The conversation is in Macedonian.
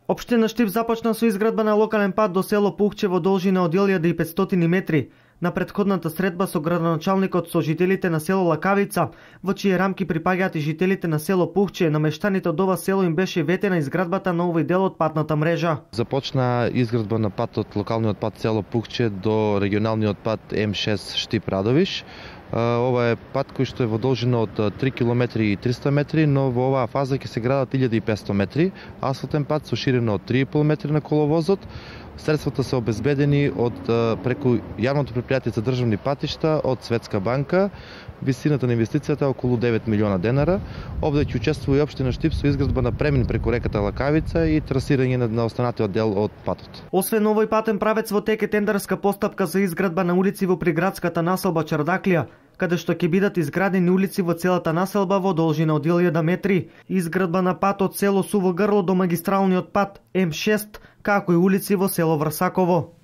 Општина Штип започна со изградба на локален пат до село Пухче во должина од 1500 метри. На претходната средба со градоначалникот со жителите на село Лакавица, во чии рамки припаѓаат и жителите на село Пухче, намештаните од ова село им беше ветена изградбата на овој дел од патната мрежа. Започна изградба на патот, локалниот пат село Пухче до регионалниот пат М6 Штип Радовиш. Ова е пат кој што е во должина од 3 км и 300 метри, но во оваа фаза ќе се градат 1500 метри. Асфалтен пат со ширина од 3,5 метри на коловозот. Средствата се обезбедени од преку јавното претпријатие за државни патишта од Светска банка. Висината на инвестицијата е околу 9 милиона денара. Овде ќе учествува и општина Штип со изградба на премин преку реката Лакавица и трасирање на останатиот дел од патот. Освен овој патен правец во тек е тендерска постапка за изградба на улици во приградската населба Чардаклија, каде што ќе бидат изградени улици во целата населба во должина од 1000 метри, изградба на пат од село Суво Грло до магистралниот пат М6, како и улици во село Врсаково.